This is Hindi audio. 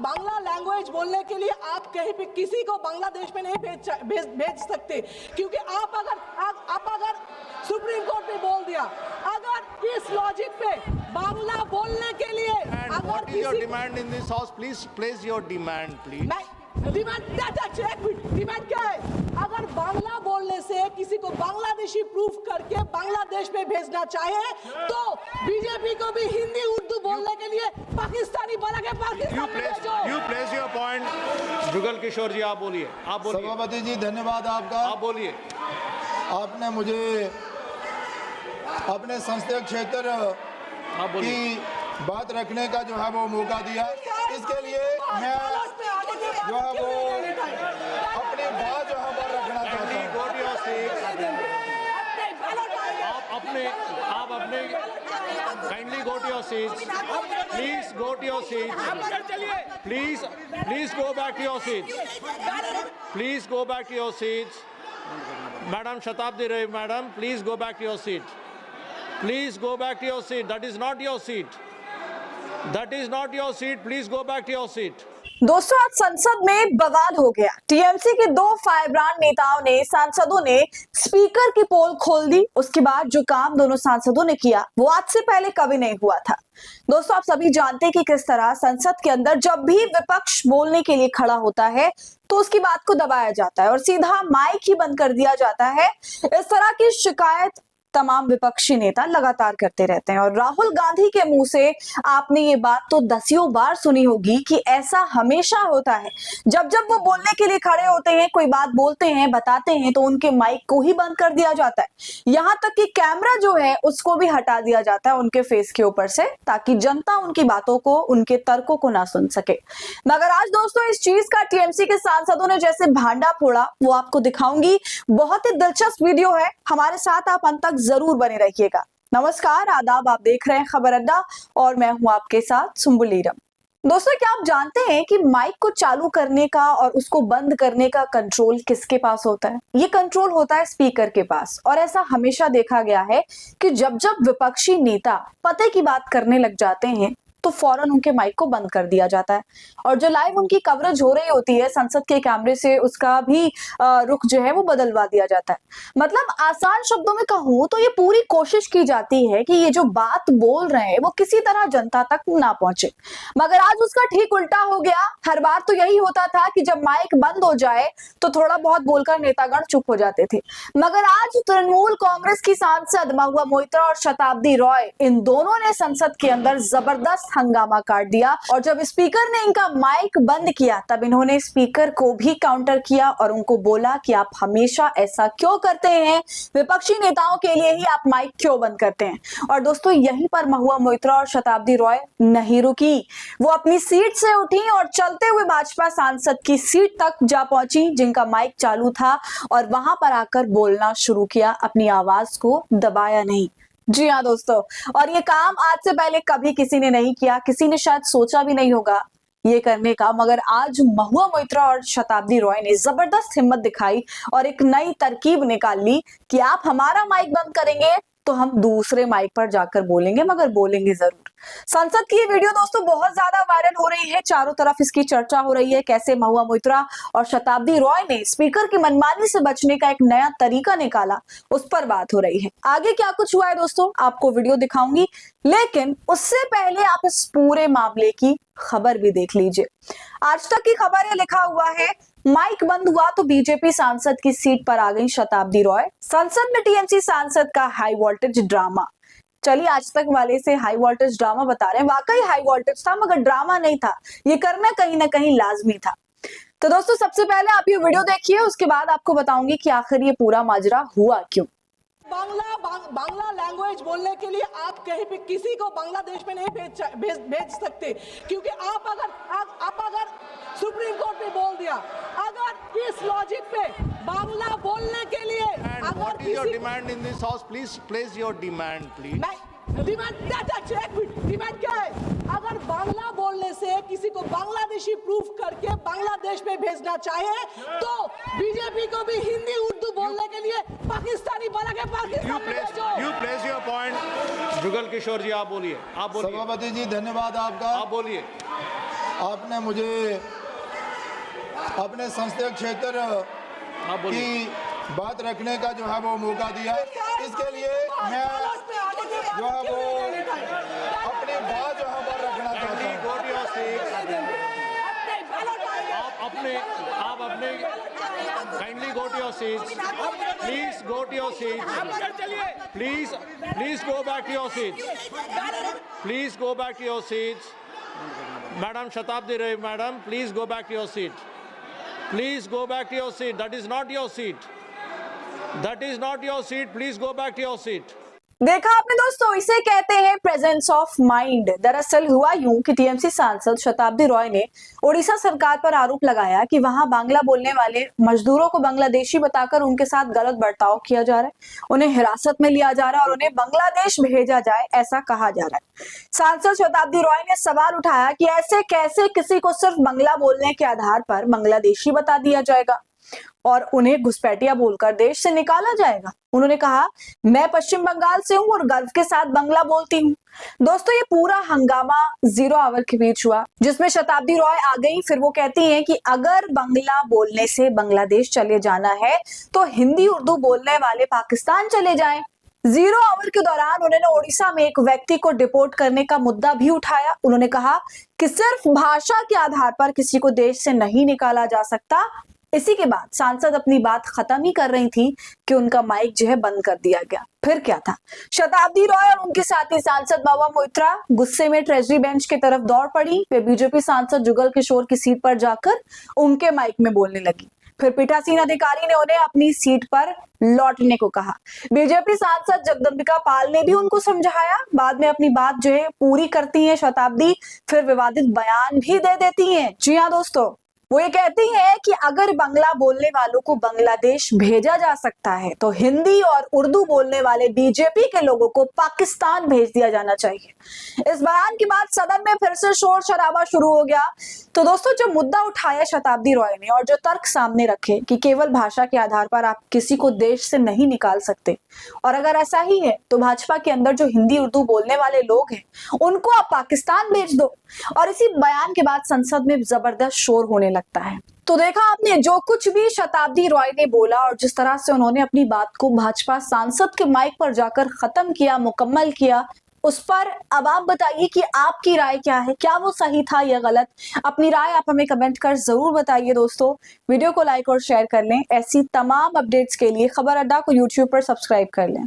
बांग्ला लैंग्वेज बोलने के लिए आप कहीं पे किसी को बांग्लादेश में नहीं भेज सकते, क्योंकि आप अगर सुप्रीम कोर्ट ने बोल दिया, अगर इस लॉजिक पे बांग्ला बोलने के लिए what is your demand in this house? Please place your demand, please. Demand क्या है? अगर बांग्ला बोलने से किसी को बांग्लादेशी प्रूफ करके बांग्लादेश में भेजना चाहे तो बीजेपी को भी हिंदी उर्दू बोलने के लिए पाकिस्तानी बना के पाकिस्तान में भेजो। You place your point. Jugal Kishore जी आप बोलिए। सभापति जी धन्यवाद आपका। आप बोलिए। आपने मुझे अपने संसदीय क्षेत्र की बात रखने का जो है वो मौका दिया, इसके लिए मैं जो है वो अपनी बात जो है वो रखना चाहता हूँ। आप अपने kindly go to your seats, please go to your seats, please go back to your seats, please go back to your seats. Madam Shatabdi Ray madam, please go back to your seat, please go back to your seat, that is not your seat, that is not your seat, please go back to your seat. दोस्तों आज संसद में बवाल हो गया। टीएमसी के दो फायरब्रांड नेताओं ने, सांसदों ने स्पीकर की पोल खोल दी। उसके बाद जो काम दोनों सांसदों ने किया वो आज से पहले कभी नहीं हुआ था। दोस्तों आप सभी जानते हैं कि किस तरह संसद के अंदर जब भी विपक्ष बोलने के लिए खड़ा होता है तो उसकी बात को दबाया जाता है और सीधा माइक ही बंद कर दिया जाता है। इस तरह की शिकायत तमाम विपक्षी नेता लगातार करते रहते हैं और राहुल गांधी के मुंह से आपने ये बात तो दसियों बार सुनी होगी कि ऐसा हमेशा होता है। जब जब वो बोलने के लिए खड़े होते हैं, कोई बात बोलते हैं, बताते हैं, तो उनके माइक को ही बंद कर दिया जाता है। यहाँ तक कि कैमरा जो है उसको भी हटा दिया जाता है उनके फेस के ऊपर से, ताकि जनता उनकी बातों को, उनके तर्कों को ना सुन सके। मगर आज दोस्तों इस चीज का टीएमसी के सांसदों ने जैसे भांडा फोड़ा, वो आपको दिखाऊंगी। बहुत ही दिलचस्प वीडियो है, हमारे साथ आप अंत तक जरूर बने रहिएगा। नमस्कार, आदाब, आप देख रहे हैं खबर अड्डा और मैं हूं आपके साथ सुम्बुल ईरम। दोस्तों क्या आप जानते हैं कि माइक को चालू करने का और उसको बंद करने का कंट्रोल किसके पास होता है? ये कंट्रोल होता है स्पीकर के पास। और ऐसा हमेशा देखा गया है कि जब जब विपक्षी नेता पते की बात करने लग जाते हैं तो फौरन उनके माइक को बंद कर दिया जाता है और जो लाइव उनकी कवरेज हो रही होती है संसद के कैमरे से, उसका भी रुख जो है वो बदलवा दिया जाता है। मतलब आसान शब्दों में कहूं तो ये पूरी कोशिश की जाती है कि ये जो बात बोल रहे हैं वो किसी तरह जनता तक ना पहुंचे। मगर आज उसका ठीक उल्टा हो गया। हर बार तो यही होता था कि जब माइक बंद हो जाए तो थोड़ा बहुत बोलकर नेतागण चुप हो जाते थे। मगर आज तृणमूल कांग्रेस की सांसद महुआ मोइत्रा और शताब्दी रॉय, इन दोनों ने संसद के अंदर जबरदस्त हंगामा काट दिया और जब स्पीकर ने इनका माइक बंद किया तब इन्होंने स्पीकर को भी काउंटर किया और उनको बोला कि आप हमेशा ऐसा क्यों करते हैं, विपक्षी नेताओं के लिए ही आप माइक क्यों बंद करते हैं। और दोस्तों यहीं पर महुआ मोइत्रा और शताब्दी रॉय नहीं रुकी, वो अपनी सीट से उठी और चलते हुए भाजपा सांसद की सीट तक जा पहुंची जिनका माइक चालू था और वहां पर आकर बोलना शुरू किया, अपनी आवाज को दबाया नहीं। जी हाँ दोस्तों, और ये काम आज से पहले कभी किसी ने नहीं किया, किसी ने शायद सोचा भी नहीं होगा ये करने का। मगर आज महुआ मोइत्रा और शताब्दी रॉय ने जबरदस्त हिम्मत दिखाई और एक नई तरकीब निकाल ली कि आप हमारा माइक बंद करेंगे तो हम दूसरे माइक पर जाकर बोलेंगे, मगर बोलेंगे जरूर। संसद की ये वीडियो दोस्तों बहुत ज्यादा वायरल हो रही है, चारों तरफ इसकी चर्चा हो रही है, कैसे महुआ मोइत्रा और शताब्दी रॉय ने स्पीकर की मनमानी से बचने का एक नया तरीका निकाला, उस पर बात हो रही है। आगे क्या कुछ हुआ है दोस्तों आपको वीडियो दिखाऊंगी, लेकिन उससे पहले आप इस पूरे मामले की खबर भी देख लीजिए। आज तक की खबर है, लिखा हुआ है माइक बंद हुआ तो बीजेपी सांसद की सीट पर आ गई शताब्दी रॉय, संसद में टीएमसी सांसद का हाई वोल्टेज ड्रामा। चलिए आज तक वाले से हाई वोल्टेज ड्रामा बता रहे हैं, वाकई हाई वोल्टेज था मगर ड्रामा नहीं था, ये करना कहीं ना कहीं लाजमी था। तो दोस्तों सबसे पहले आप ये वीडियो देखिए, उसके बाद आपको बताऊंगी कि आखिर ये पूरा माजरा हुआ क्यों। बांग्ला लैंग्वेज बोलने के लिए आप कहीं पे किसी को बांग्लादेश में नहीं भेज सकते, क्योंकि आप अगर सुप्रीम कोर्ट ने बोल दिया, अगर इस लॉजिक पे बांग्ला बोलने के लिए what is your demand in this house? Please place your demand, please. Demand क्या है? अगर बांग्ला बोलने से किसी को बांग्लादेशी प्रूफ करके बांग्लादेश में भेजना चाहे तो बीजेपी को भी हिंदी उर्दू बोलने के लिए पाकिस्तानी बना के पाकिस्तान में भेजो। You place your point. Jugal Kishore जी आप बोलिए। सभापति जी धन्यवाद आपका। आप बोलिए। आपने मुझे अपने संसदीय क्षेत्र की बात रखने का जो है वो मौका दिया। इसके लिए मैं जो है वो अपनी बात जो है वो रखना चाहता हूँ। Go to your seats. आप अपने kindly go to your seats. Please go to your seats. Please go back to your seats. Please go back to your seats. Madam Shatabdi Ray, madam, please go back to your seat. Please go back to your seat. That is not your seat. That is not your seat. Please go back to your seat. देखा आपने दोस्तों, इसे कहते हैं प्रेजेंस ऑफ माइंड। दरअसल हुआ यूं कि टीएमसी सांसद शताब्दी रॉय ने ओडिशा सरकार पर आरोप लगाया कि वहां बांग्ला बोलने वाले मजदूरों को बांग्लादेशी बताकर उनके साथ गलत बर्ताव किया जा रहा है, उन्हें हिरासत में लिया जा रहा है और उन्हें बांग्लादेश भेजा जाए, ऐसा कहा जा रहा है। सांसद शताब्दी रॉय ने सवाल उठाया कि ऐसे कैसे किसी को सिर्फ बांग्ला बोलने के आधार पर बांग्लादेशी बता दिया जाएगा और उन्हें घुसपैठिया बोलकर देश से निकाला जाएगा। उन्होंने कहा, मैं पश्चिम बंगाल से हूं और गर्व के साथ बांग्ला बोलती हूं। दोस्तों, ये पूरा हंगामा 0 आवर के बीच हुआ, जिसमें शताब्दी रॉय आ गई। फिर वो कहती हैं कि अगर बांग्ला बोलने से बांग्लादेश चले जाना है तो हिंदी उर्दू बोलने वाले पाकिस्तान चले जाएं। 0 आवर के दौरान उन्होंने ओडिशा में एक व्यक्ति को डिपोर्ट करने का मुद्दा भी उठाया। उन्होंने कहा कि सिर्फ भाषा के आधार पर किसी को देश से नहीं निकाला जा सकता। इसी के बाद सांसद अपनी बात खत्म ही कर रही थी कि उनका माइक जो है बंद कर दिया गया। फिर क्या था, शताब्दी रॉय और उनके साथी सांसद बाबा मोइत्रा गुस्से में ट्रेजरी बेंच की तरफ दौड़ पड़ी। वे बीजेपी सांसद जुगल किशोर की सीट पर जाकर उनके माइक में बोलने लगी। फिर पीठासीन अधिकारी ने उन्हें अपनी सीट पर लौटने को कहा। बीजेपी सांसद जगदम्बिका पाल ने भी उनको समझाया। बाद में अपनी बात जो है पूरी करती हैं शताब्दी, फिर विवादित बयान भी दे देती हैं। जी हाँ दोस्तों, वो ये कहती है कि अगर बांग्ला बोलने वालों को बांग्लादेश भेजा जा सकता है तो हिंदी और उर्दू बोलने वाले बीजेपी के लोगों को पाकिस्तान भेज दिया जाना चाहिए। इस बयान के बाद सदन में फिर से शोर शराबा शुरू हो गया। तो दोस्तों, जो मुद्दा उठाया शताब्दी रॉय ने और जो तर्क सामने रखे कि केवल भाषा के आधार पर आप किसी को देश से नहीं निकाल सकते, और अगर ऐसा ही है तो भाजपा के अंदर जो हिंदी उर्दू बोलने वाले लोग हैं उनको आप पाकिस्तान भेज दो। और इसी बयान के बाद संसद में जबरदस्त शोर होने लगता है। तो देखा आपने, जो कुछ भी शताब्दी रॉय ने बोला और जिस तरह से उन्होंने अपनी बात को भाजपा सांसद के माइक पर जाकर खत्म किया, मुकम्मल किया, उस पर अब आप बताइए कि आपकी राय क्या है। क्या वो सही था या गलत? अपनी राय आप हमें कमेंट कर जरूर बताइए। दोस्तों, वीडियो को लाइक और शेयर कर लें। ऐसी तमाम अपडेट्स के लिए खबर अड्डा को यूट्यूब पर सब्सक्राइब कर लें।